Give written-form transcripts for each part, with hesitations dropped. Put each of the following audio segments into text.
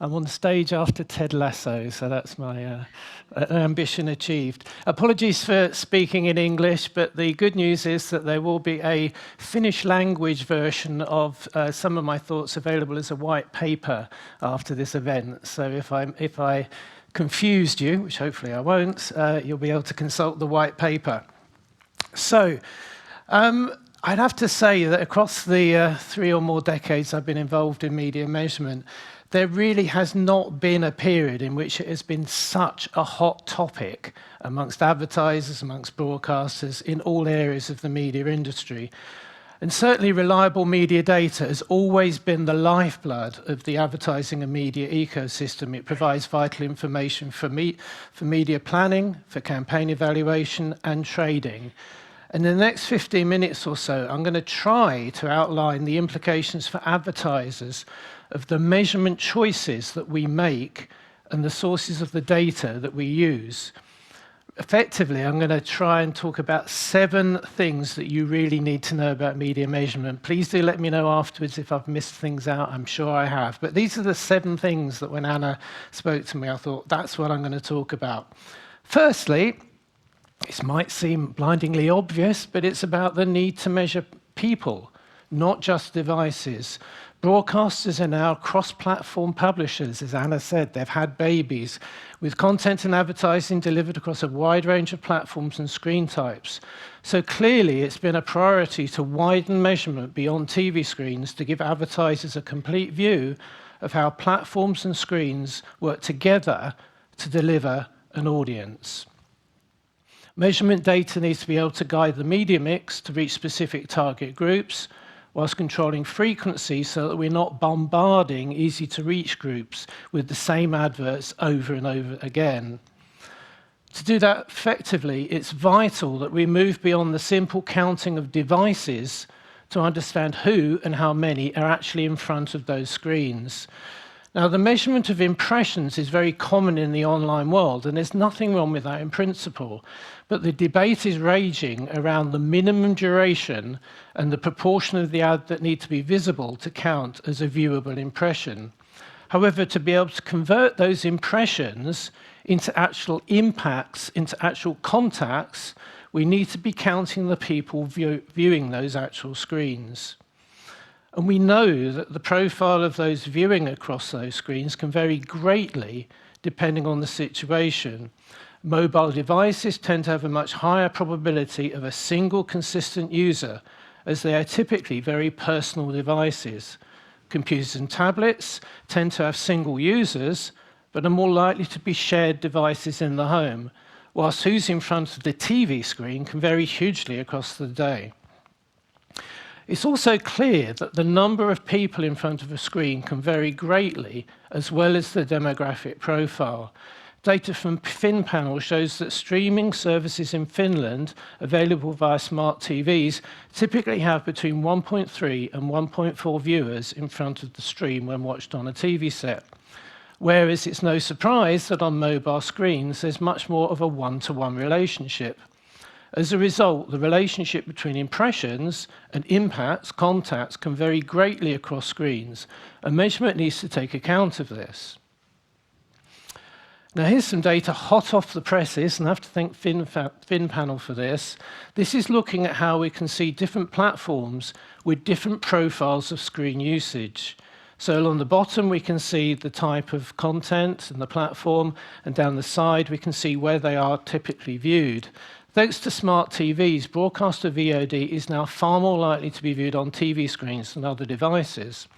I'm on stage after Ted Lasso, so that's my ambition achieved. Apologies for speaking in English, but the good news is that there will be a Finnish language version of some of my thoughts available as a white paper after this event. So if I confused you, which hopefully I won't, you'll be able to consult the white paper. So, I'd have to say that across the 3 or more decades I've been involved in media measurement, there really has not been a period in which it has been such a hot topic amongst advertisers, amongst broadcasters, in all areas of the media industry. And certainly reliable media data has always been the lifeblood of the advertising and media ecosystem. It provides vital information for media planning, for campaign evaluation and trading. In the next 15 minutes or so, I'm going to try to outline the implications for advertisers of the measurement choices that we make and the sources of the data that we use. Effectively, I'm going to try and talk about 7 things that you really need to know about media measurement. Please do let me know afterwards if I've missed things out. I'm sure I have. But these are the 7 things that when Anna spoke to me, I thought, that's what I'm going to talk about. Firstly, this might seem blindingly obvious, but it's about the need to measure people, not just devices. Broadcasters are now cross-platform publishers, as Anna said. They've had babies, with content and advertising delivered across a wide range of platforms and screen types. So clearly, it's been a priority to widen measurement beyond TV screens to give advertisers a complete view of how platforms and screens work together to deliver an audience. Measurement data needs to be able to guide the media mix to reach specific target groups, whilst controlling frequency so that we're not bombarding easy-to-reach groups with the same adverts over and over again. To do that effectively, it's vital that we move beyond the simple counting of devices to understand who and how many are actually in front of those screens. Now, the measurement of impressions is very common in the online world, and there's nothing wrong with that in principle. But the debate is raging around the minimum duration and the proportion of the ad that need to be visible to count as a viewable impression. However, to be able to convert those impressions into actual impacts, into actual contacts, we need to be counting the people viewing those actual screens. And we know that the profile of those viewing across those screens can vary greatly depending on the situation. Mobile devices tend to have a much higher probability of a single consistent user, as they are typically very personal devices. Computers and tablets tend to have single users, but are more likely to be shared devices in the home, whilst who's in front of the TV screen can vary hugely across the day. It's also clear that the number of people in front of a screen can vary greatly, as well as the demographic profile. Data from FinPanel shows that streaming services in Finland, available via smart TVs, typically have between 1.3 and 1.4 viewers in front of the stream when watched on a TV set. Whereas it's no surprise that on mobile screens, there's much more of a one-to-one relationship. As a result, the relationship between impressions and impacts, contacts, can vary greatly across screens, and measurement needs to take account of this. Now, here's some data hot off the presses, and I have to thank FinPanel for this. This is looking at how we can see different platforms with different profiles of screen usage. So along the bottom, we can see the type of content and the platform, and down the side, we can see where they are typically viewed. Thanks to smart TVs, broadcaster VOD is now far more likely to be viewed on TV screens than other devices,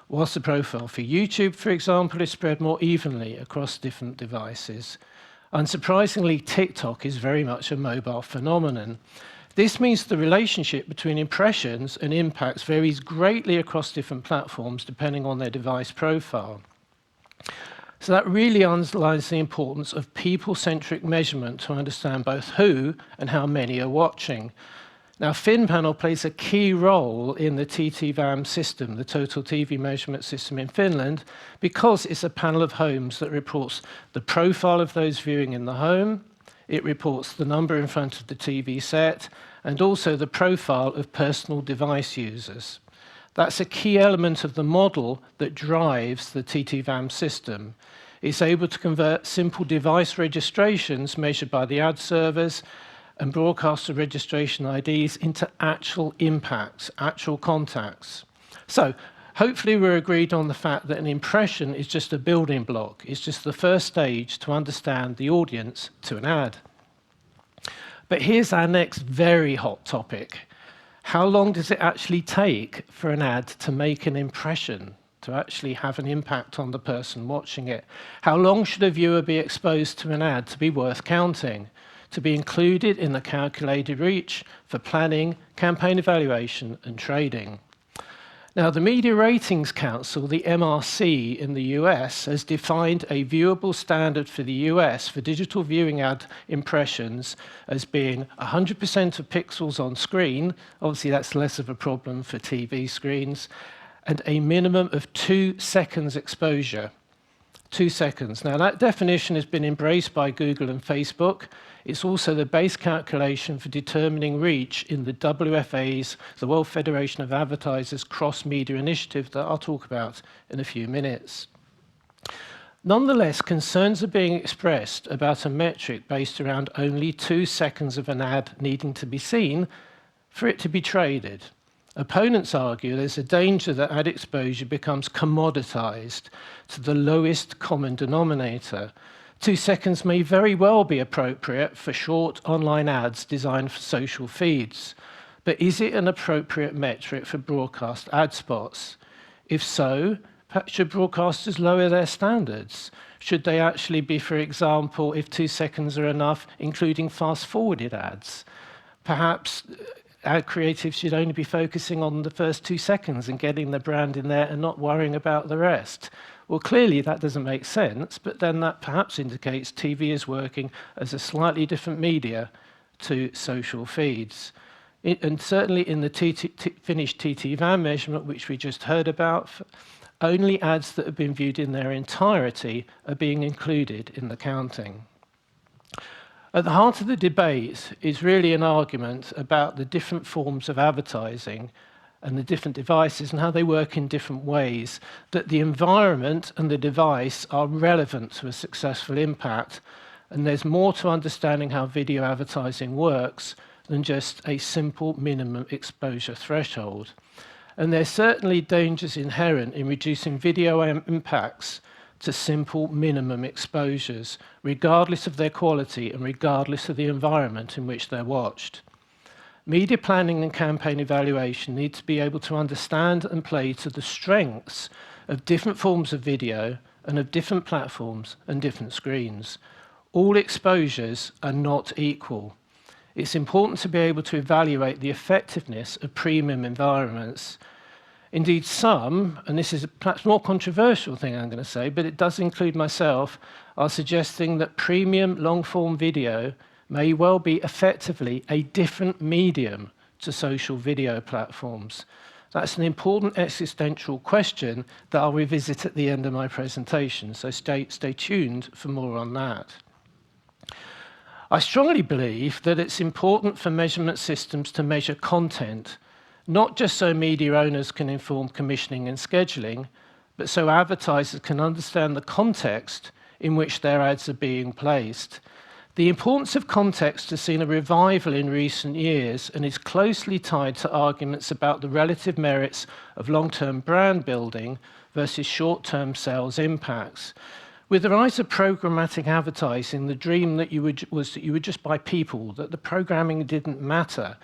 whilst the profile for YouTube, for example, is spread more evenly across different devices. Unsurprisingly, TikTok is very much a mobile phenomenon. This means the relationship between impressions and impacts varies greatly across different platforms depending on their device profile. So that really underlines the importance of people-centric measurement to understand both who and how many are watching. Now, FinPanel plays a key role in the TTVAM system, the Total TV Measurement System in Finland, because it's a panel of homes that reports the profile of those viewing in the home, it reports the number in front of the TV set, and also the profile of personal device users. That's a key element of the model that drives the TTVAM system. It's able to convert simple device registrations measured by the ad servers and broadcaster registration IDs into actual impacts, actual contacts. So hopefully we're agreed on the fact that an impression is just a building block. It's just the first stage to understand the audience to an ad. But here's our next very hot topic. How long does it actually take for an ad to make an impression, to actually have an impact on the person watching it? How long should a viewer be exposed to an ad to be worth counting, to be included in the calculated reach for planning, campaign evaluation, and trading? Now, the Media Ratings Council, the MRC in the US, has defined a viewable standard for the US for digital viewing ad impressions as being 100% of pixels on screen. Obviously, that's less of a problem for TV screens, and a minimum of 2 seconds exposure. 2 seconds. Now, that definition has been embraced by Google and Facebook. It's also the base calculation for determining reach in the WFA's, the World Federation of Advertisers, cross-media initiative that I'll talk about in a few minutes. Nonetheless, concerns are being expressed about a metric based around only 2 seconds of an ad needing to be seen for it to be traded. Opponents argue there's a danger that ad exposure becomes commoditized to the lowest common denominator. 2 seconds may very well be appropriate for short online ads designed for social feeds, but is it an appropriate metric for broadcast ad spots? If so, should broadcasters lower their standards? Should they actually be, for example, if 2 seconds are enough, including fast-forwarded ads? Perhaps ad creatives should only be focusing on the first 2 seconds and getting the brand in there and not worrying about the rest. Well, clearly that doesn't make sense, but then that perhaps indicates TV is working as a slightly different media to social feeds. And certainly in the finished TTVAM measurement, which we just heard about, only ads that have been viewed in their entirety are being included in the counting. At the heart of the debate is really an argument about the different forms of advertising and the different devices and how they work in different ways, that the environment and the device are relevant to a successful impact, and there's more to understanding how video advertising works than just a simple minimum exposure threshold. And there's certainly dangers inherent in reducing video impacts to simple minimum exposures, regardless of their quality and regardless of the environment in which they're watched. Media planning and campaign evaluation need to be able to understand and play to the strengths of different forms of video and of different platforms and different screens. All exposures are not equal. It's important to be able to evaluate the effectiveness of premium environments. Indeed, some, and this is a perhaps more controversial thing I'm going to say, but it does include myself, are suggesting that premium long-form video may well be effectively a different medium to social video platforms. That's an important existential question that I'll revisit at the end of my presentation, so stay tuned for more on that. I strongly believe that it's important for measurement systems to measure content, not just so media owners can inform commissioning and scheduling, but so advertisers can understand the context in which their ads are being placed. The importance of context has seen a revival in recent years and is closely tied to arguments about the relative merits of long-term brand building versus short-term sales impacts. With the rise of programmatic advertising, the dream that was that you would just buy people, that the programming didn't matter.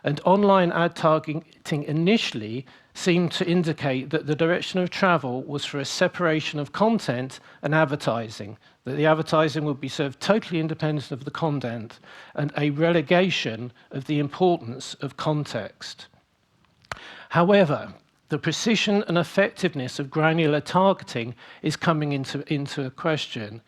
And online ad targeting initially seemed to indicate that the direction of travel was for a separation of content and advertising, that the advertising would be served totally independent of the content, and a relegation of the importance of context. However, the precision and effectiveness of granular targeting is coming into question.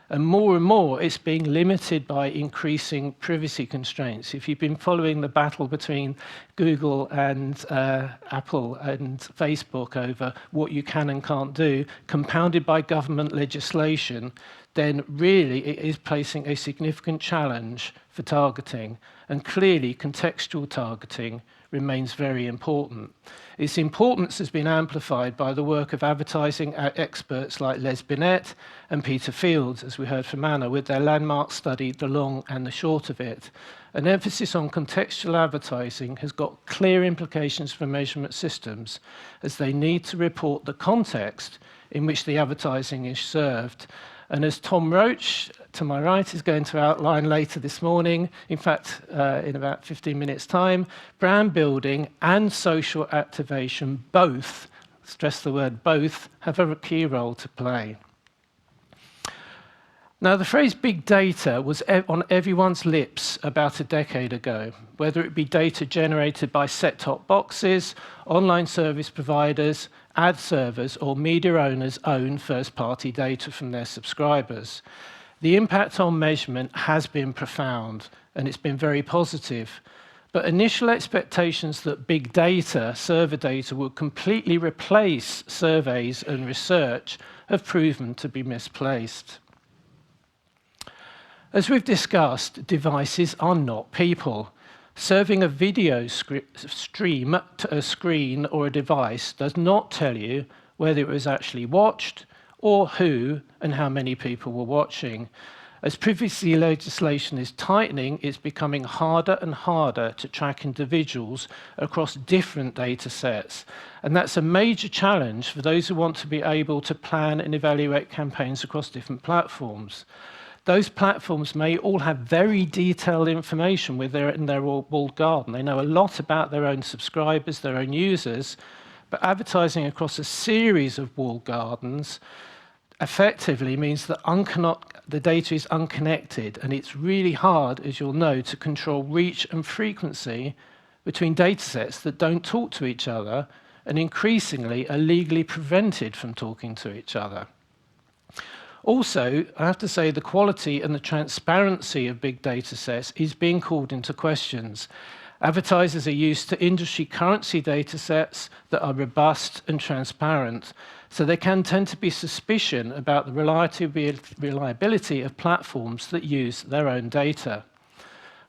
And more it's being limited by increasing privacy constraints. If you've been following the battle between Google and Apple and Facebook over what you can and can't do, compounded by government legislation, then really it is placing a significant challenge for targeting. And clearly contextual targeting remains very important. Its importance has been amplified by the work of advertising experts like Les Binet and Peter Fields, as we heard from Anna, with their landmark study, The Long and the Short of It. An emphasis on contextual advertising has got clear implications for measurement systems, as they need to report the context in which the advertising is served. And as Tom Roach, to my right, is going to outline later this morning, in fact, in about 15 minutes' time, brand building and social activation both, stress the word both, have a key role to play. Now, the phrase big data was on everyone's lips about a decade ago, whether it be data generated by set-top boxes, online service providers, ad servers, or media owners' own first-party data from their subscribers. The impact on measurement has been profound, and it's been very positive. But initial expectations that big data, server data, would completely replace surveys and research have proven to be misplaced. As we've discussed, devices are not people. Serving a video stream to a screen or a device does not tell you whether it was actually watched or who and how many people were watching. As privacy legislation is tightening, it's becoming harder and harder to track individuals across different data sets. And that's a major challenge for those who want to be able to plan and evaluate campaigns across different platforms. Those platforms may all have very detailed information in their walled garden. They know a lot about their own subscribers, their own users, but advertising across a series of walled gardens effectively means that the data is unconnected, and it's really hard, as you'll know, to control reach and frequency between data sets that don't talk to each other and increasingly are legally prevented from talking to each other. Also, I have to say the quality and the transparency of big data sets is being called into questions. Advertisers are used to industry currency data sets that are robust and transparent, so they can tend to be suspicious about the reliability of platforms that use their own data.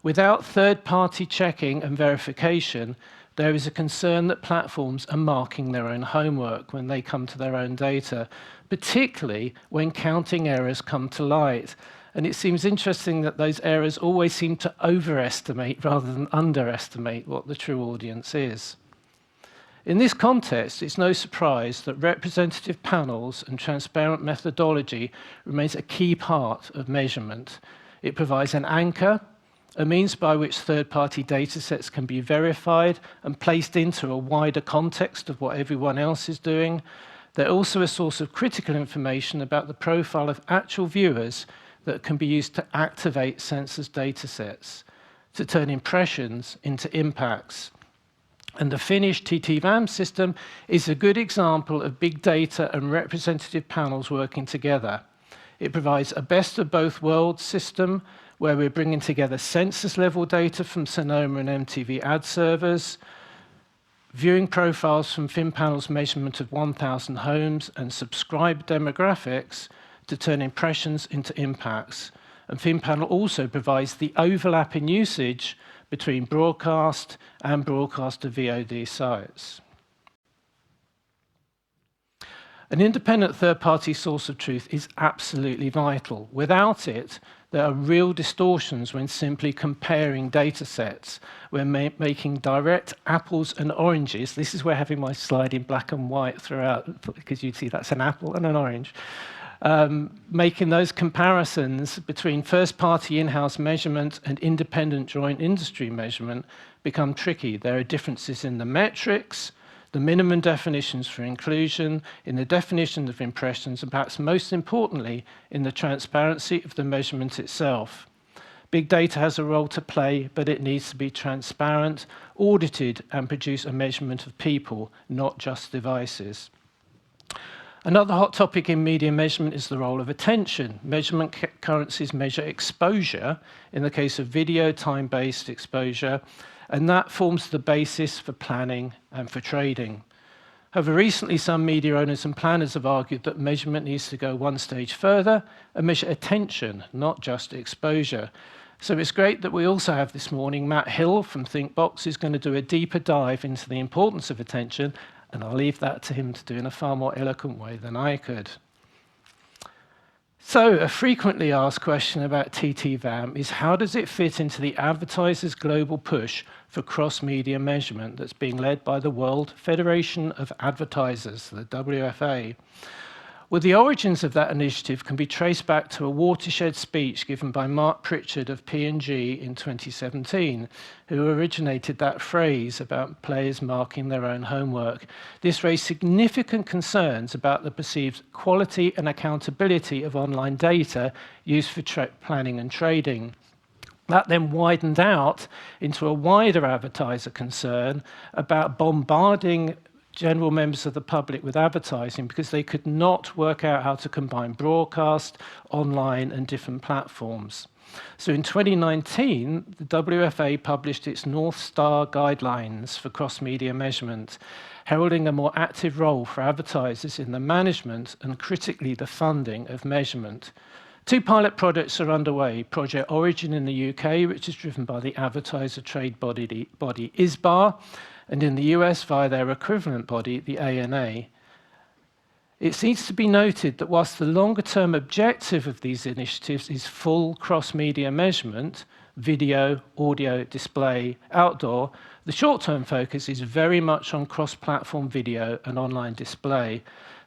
Without third-party checking and verification, there is a concern that platforms are marking their own homework when they come to their own data, particularly when counting errors come to light. And it seems interesting that those errors always seem to overestimate rather than underestimate what the true audience is. In this context, it's no surprise that representative panels and transparent methodology remains a key part of measurement. It provides an anchor, a means by which third-party data sets can be verified and placed into a wider context of what everyone else is doing. They're also a source of critical information about the profile of actual viewers that can be used to activate sensors data sets, to turn impressions into impacts. And the Finnish TTVAM system is a good example of big data and representative panels working together. It provides a best of both worlds system where we're bringing together census-level data from Sonoma and MTV ad servers, viewing profiles from FinPanel's measurement of 1,000 homes and subscriber demographics to turn impressions into impacts. And FinPanel also provides the overlap in usage between broadcast and broadcast to VOD sites. An independent third-party source of truth is absolutely vital. Without it, there are real distortions when simply comparing data sets. We're making direct apples and oranges. This is where having my slide in black and white throughout, because you'd see that's an apple and an orange. Making those comparisons between first-party in-house measurement and independent joint industry measurement become tricky. There are differences in the metrics, the minimum definitions for inclusion, in the definition of impressions, and perhaps most importantly, in the transparency of the measurement itself. Big data has a role to play, but it needs to be transparent, audited, and produce a measurement of people, not just devices. Another hot topic in media measurement is the role of attention. Measurement currencies measure exposure, in the case of video, time-based exposure, and that forms the basis for planning and for trading. However, recently some media owners and planners have argued that measurement needs to go one stage further and measure attention, not just exposure. So it's great that we also have this morning Matt Hill from ThinkBox, who's going to do a deeper dive into the importance of attention, and I'll leave that to him to do in a far more eloquent way than I could. So a frequently asked question about TTVAM is, how does it fit into the advertisers' global push for cross-media measurement that's being led by the World Federation of Advertisers, the WFA? Well, the origins of that initiative can be traced back to a watershed speech given by Mark Pritchard of P&G in 2017, who originated that phrase about players marking their own homework. This raised significant concerns about the perceived quality and accountability of online data used for planning and trading. That then widened out into a wider advertiser concern about bombarding general members of the public with advertising because they could not work out how to combine broadcast, online, and different platforms. So in 2019, the WFA published its North Star guidelines for cross-media measurement, heralding a more active role for advertisers in the management and, critically, the funding of measurement. 2 pilot projects are underway. Project Origin in the UK, which is driven by the advertiser trade body ISBA, and in the US via their equivalent body, the ANA. It needs to be noted that whilst the longer-term objective of these initiatives is full cross-media measurement, video, audio, display, outdoor, the short-term focus is very much on cross-platform video and online display.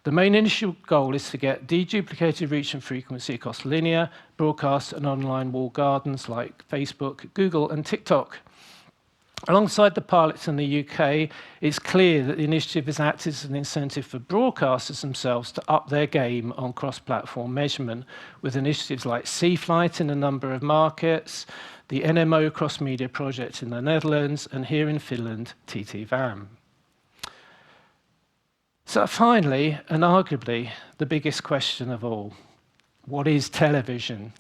The main initial goal is to get deduplicated reach and frequency across linear, broadcast, and online walled gardens like Facebook, Google, and TikTok. Alongside the pilots in the UK, it's clear that the initiative has acted as an incentive for broadcasters themselves to up their game on cross-platform measurement, with initiatives like C-Flight in a number of markets, the NMO cross-media project in the Netherlands, and here in Finland, TTVAM. So finally, and arguably, the biggest question of all, what is television?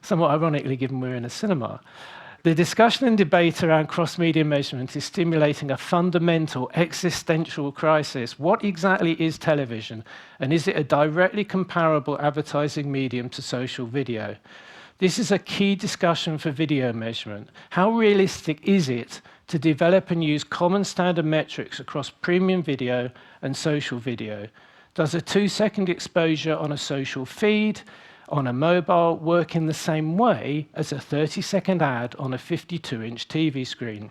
Somewhat ironically, given we're in a cinema. The discussion and debate around cross-media measurement is stimulating a fundamental existential crisis. What exactly is television? And is it a directly comparable advertising medium to social video? This is a key discussion for video measurement. How realistic is it to develop and use common standard metrics across premium video and social video? Does a 2-second exposure on a social feed on a mobile work in the same way as a 30-second ad on a 52-inch TV screen?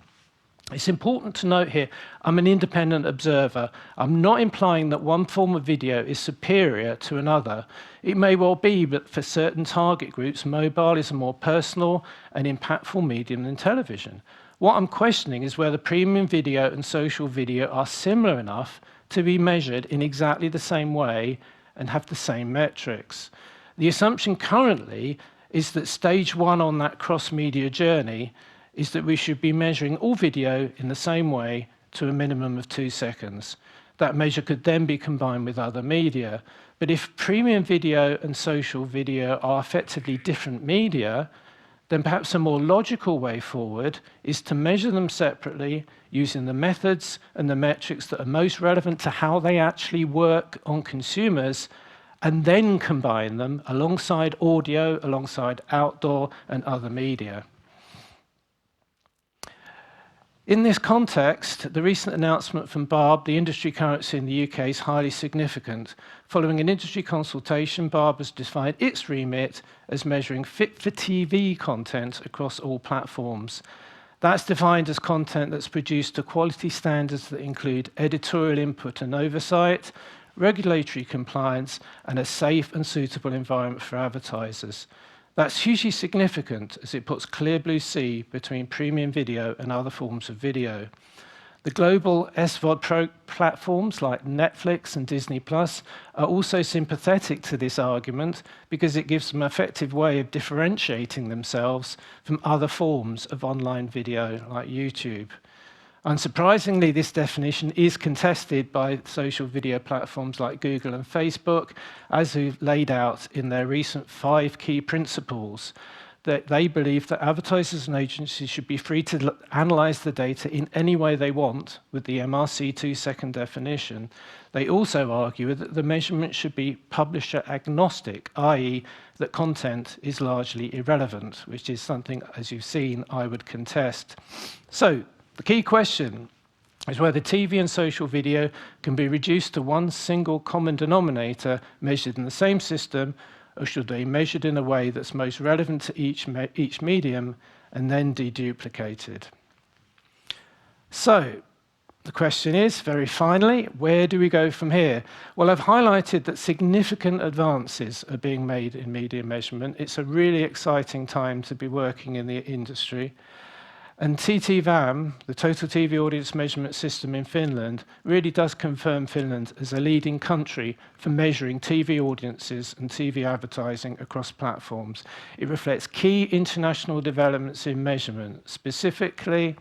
It's important to note here, I'm an independent observer. I'm not implying that one form of video is superior to another. It may well be, but for certain target groups, mobile is a more personal and impactful medium than television. What I'm questioning is whether premium video and social video are similar enough to be measured in exactly the same way and have the same metrics. The assumption currently is that stage 1 on that cross-media journey is that we should be measuring all video in the same way to a minimum of 2 seconds. That measure could then be combined with other media. But if premium video and social video are effectively different media, then perhaps a more logical way forward is to measure them separately using the methods and the metrics that are most relevant to how they actually work on consumers, and then combine them alongside audio, alongside outdoor and other media. In this context, the recent announcement from Barb, the industry currency in the UK, is highly significant. Following an industry consultation, Barb has defined its remit as measuring fit-for-TV content across all platforms. That's defined as content that's produced to quality standards that include editorial input and oversight, regulatory compliance, and a safe and suitable environment for advertisers. That's hugely significant as it puts clear blue sea between premium video and other forms of video. The global SVOD platforms like Netflix and Disney Plus are also sympathetic to this argument because it gives them an effective way of differentiating themselves from other forms of online video like YouTube. Unsurprisingly, this definition is contested by social video platforms like Google and Facebook, as we've laid out in their recent 5 key principles. that they believe that advertisers and agencies should be free to analyze the data in any way they want with the MRC 2-second definition. They also argue that the measurement should be publisher agnostic, i.e. that content is largely irrelevant, which is something, as you've seen, I would contest. So the key question is whether TV and social video can be reduced to one single common denominator measured in the same system, or should they be measured in a way that's most relevant to each medium and then deduplicated? So the question is, very finally, where do we go from here? Well, I've highlighted that significant advances are being made in media measurement. It's a really exciting time to be working in the industry. And TTVAM, the Total TV Audience Measurement System in Finland, really does confirm Finland as a leading country for measuring TV audiences and TV advertising across platforms. It reflects key international developments in measurement, specifically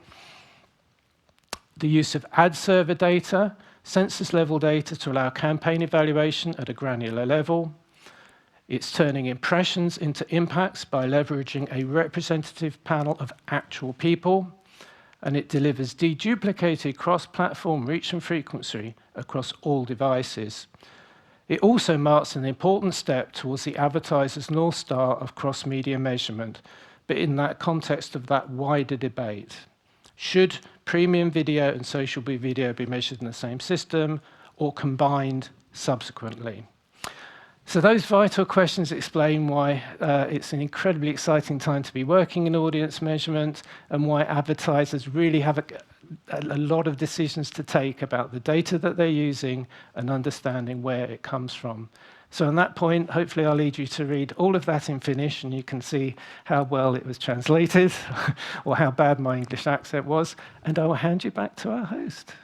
the use of ad server data, census-level data to allow campaign evaluation at a granular level. It's turning impressions into impacts by leveraging a representative panel of actual people, and it delivers deduplicated cross-platform reach and frequency across all devices. It also marks an important step towards the advertiser's North Star of cross-media measurement, but in that context of that wider debate. Should premium video and social video be measured in the same system or combined subsequently? So those vital questions explain why it's an incredibly exciting time to be working in audience measurement and why advertisers really have a lot of decisions to take about the data that they're using and understanding where it comes from. So on that point, hopefully I'll lead you to read all of that in Finnish and you can see how well it was translated or how bad my English accent was, and I will hand you back to our host.